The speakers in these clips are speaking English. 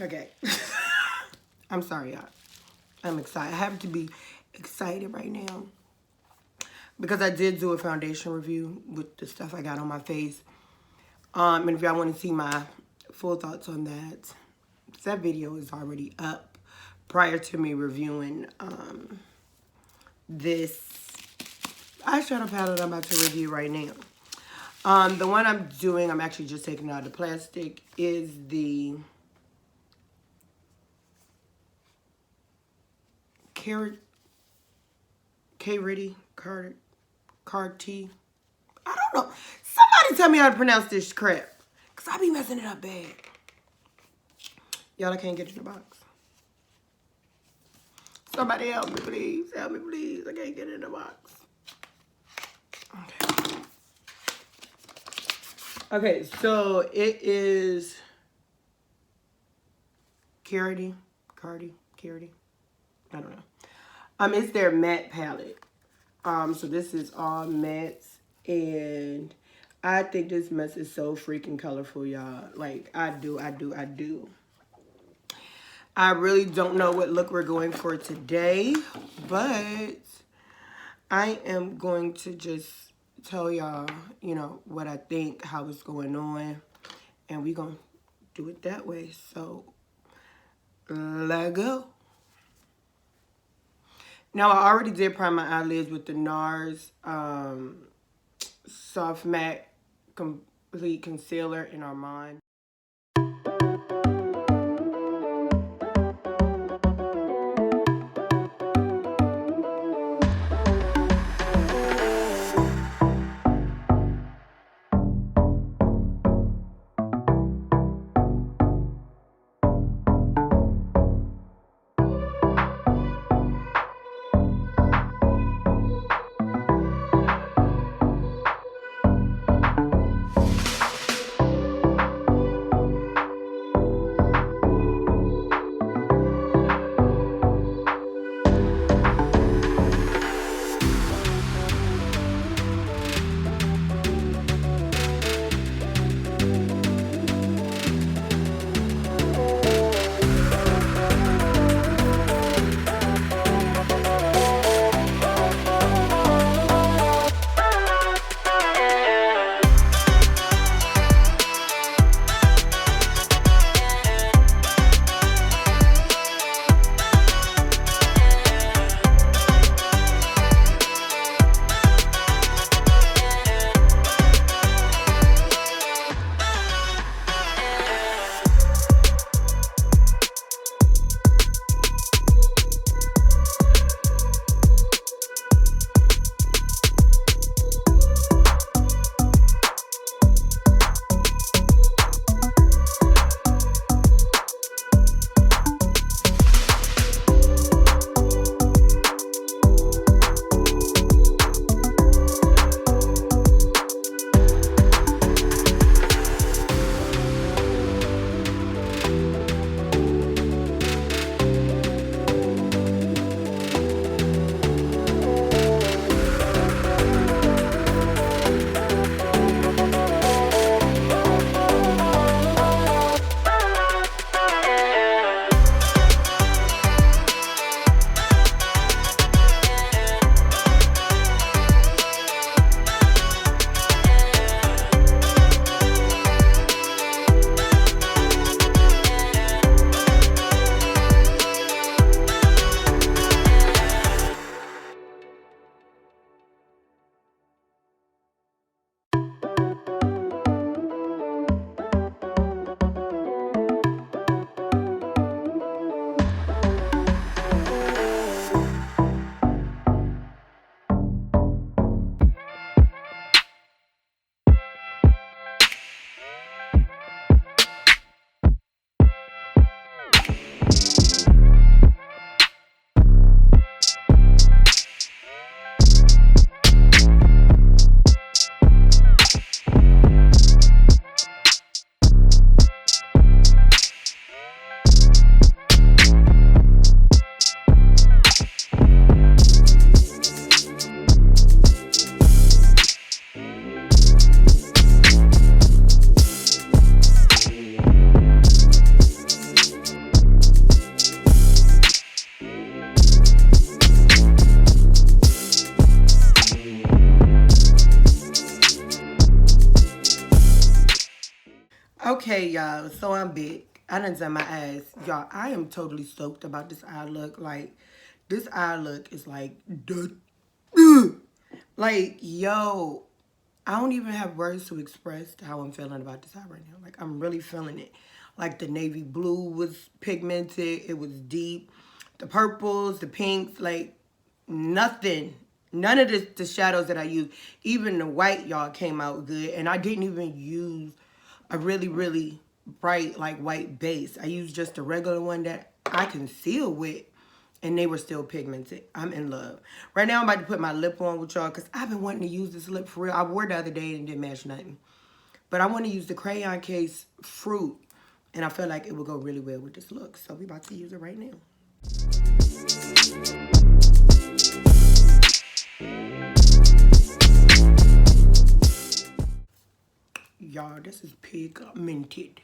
Okay. I'm sorry, y'all. I'm excited. I have to be excited right now because I did do a foundation review with the stuff I got on my face. And if y'all want to see my full thoughts on that, that video is already up prior to me reviewing this eyeshadow palette I'm about to review right now. The one I'm doing, I'm actually just taking out of the plastic, is the Karity Karity. I don't know. Somebody tell me how to pronounce this crap, because I be messing it up bad. Y'all, I can't get it in the box. Somebody help me, please. Help me, please. I can't get it in the box. Okay. Okay, so it is Karity. I don't know. It's their matte palette. So this is all mattes, and I think this mess is so freaking colorful, y'all. Like, I do. I really don't know what look we're going for today, but I am going to just tell y'all, you know, what I think, how it's going on, and we're going to do it that way. So, let's go. Now, I already did prime my eyelids with the NARS Soft Matte Complete Concealer in Armand. Okay, y'all, so I'm big. I done done my eyes. Y'all, I am totally stoked about this eye look. Like, this eye look is like, like, yo, I don't even have words to express how I'm feeling about this eye right now. Like, I'm really feeling it. Like, the navy blue was pigmented. It was deep. The purples, the pinks, like, nothing. None of the shadows that I used, even the white, y'all, came out good. And I didn't even use a really, really bright, like, white base. I used just a regular one that I conceal with. And they were still pigmented. I'm in love. Right now, I'm about to put my lip on with y'all because I've been wanting to use this lip for real. I wore it the other day and it didn't match nothing. But I want to use the Crayon Case Fruit. And I feel like it will go really well with this look. So we about to use it right now. Y'all, this is pigmented.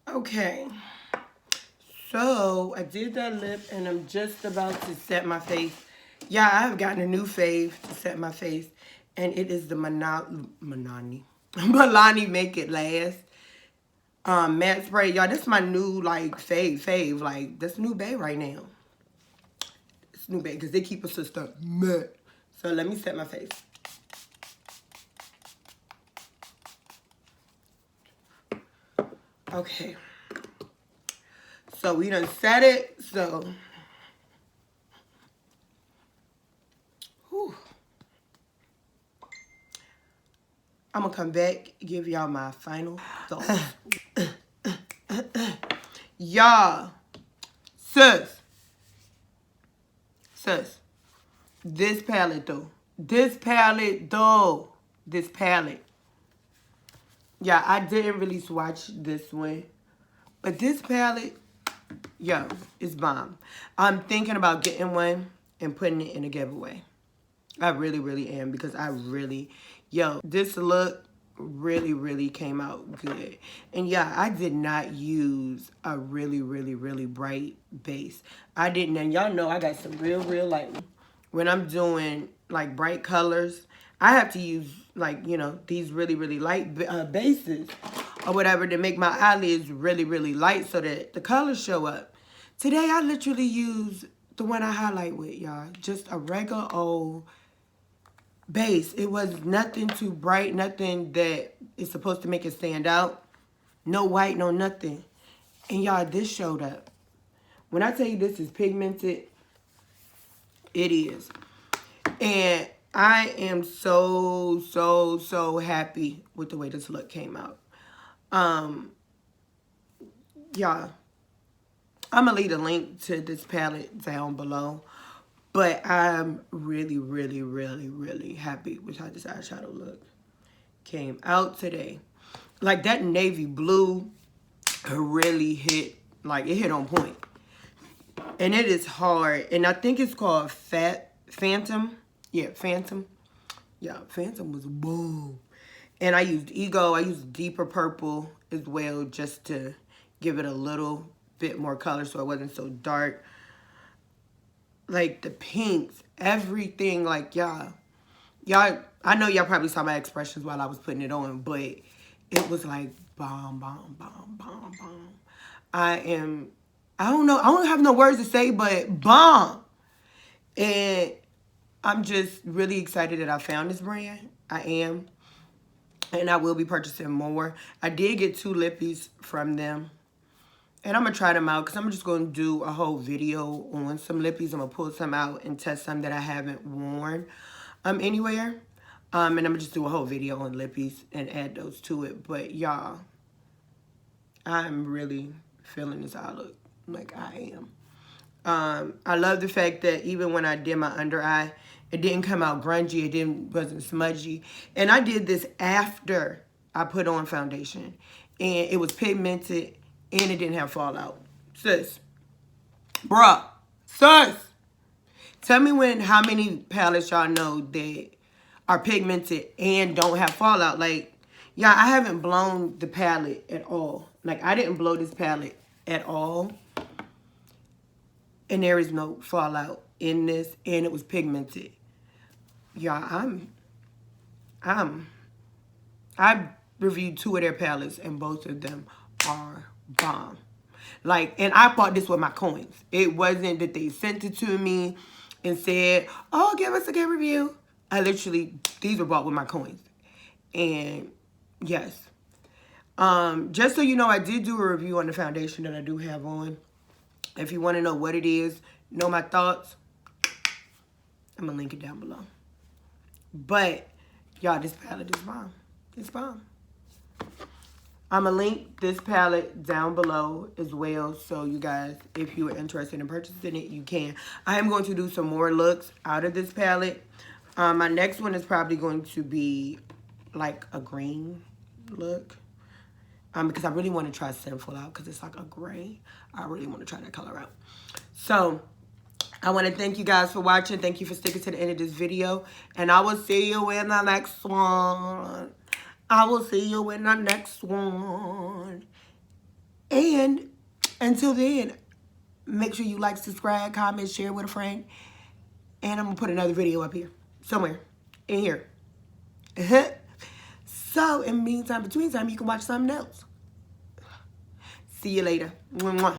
Okay, so I did that lip and I'm just about to set my face. Yeah, I have gotten a new fave to set my face, and it is the Milani Make It Last matte spray. Y'all, this is my new, like, fave. Like, this new bae right now. It's new bae because they keep a sister matte. So let me set my face. Okay. So we done set it. So, whew. I'm gonna come back, give y'all my final thoughts. Y'all, sis, this palette, yeah, I didn't really swatch this one, but this palette, yo, it's bomb. I'm thinking about getting one and putting it in a giveaway. I really, really am, because I really, yo, this look really, really came out good. And yeah, I did not use a really, really, really bright base. I didn't, and y'all know I got some real, like, when I'm doing, like, bright colors, I have to use, like, you know, these really, really light bases or whatever to make my eyelids really, really light so that the colors show up. Today, I literally used the one I highlight with, y'all. Just a regular old base. It was nothing too bright, nothing that is supposed to make it stand out. No white, no nothing. And y'all, this showed up. When I tell you this is pigmented, it is. And I am so, so, so happy with the way this look came out. Y'all, I'm going to leave a link to this palette down below. But I'm really, really, really, really happy with how this eyeshadow look came out today. Like, that navy blue really hit, like, it hit on point. And it is hard. And I think it's called Phantom. Yeah, Phantom. Yeah, Phantom was boom. And I used Ego. I used deeper purple as well, just to give it a little bit more color so it wasn't so dark. Like, the pinks, everything, like, y'all, I know y'all probably saw my expressions while I was putting it on, but it was like bomb. I don't know, I don't have no words to say, but bomb. And I'm just really excited that I found this brand. I am. And I will be purchasing more. I did get 2 lippies from them. And I'm going to try them out because I'm just going to do a whole video on some lippies. I'm going to pull some out and test some that I haven't worn anywhere. And I'm going to just do a whole video on lippies and add those to it. But y'all, I'm really feeling this eye look like I am. I love the fact that even when I did my under eye, it didn't come out grungy. Wasn't smudgy. And I did this after I put on foundation. And it was pigmented and it didn't have fallout. Sis. Bruh. Sis. Tell me how many palettes y'all know that are pigmented and don't have fallout. Like, y'all, I haven't blown the palette at all. Like, I didn't blow this palette at all. And there is no fallout in this. And it was pigmented. Y'all, I reviewed 2 of their palettes and both of them are bomb. Like, and I bought this with my coins. It wasn't that they sent it to me and said, oh, give us a good review. These were bought with my coins. And yes. Just so you know, I did do a review on the foundation that I do have on. If you want to know what it is, know my thoughts, I'm going to link it down below. But, y'all, this palette is bomb. It's bomb. I'm going to link this palette down below as well. So, you guys, if you are interested in purchasing it, you can. I am going to do some more looks out of this palette. My next one is probably going to be like a green look. Because I really want to try Sinful out because it's like a gray. I really want to try that color out. So, I want to thank you guys for watching. Thank you for sticking to the end of this video. And I will see you in the next one. I will see you in the next one. And until then, make sure you like, subscribe, comment, share with a friend. And I'm going to put another video up here. Somewhere. In here. So, in the meantime, between time, you can watch something else. See you later. Mwah.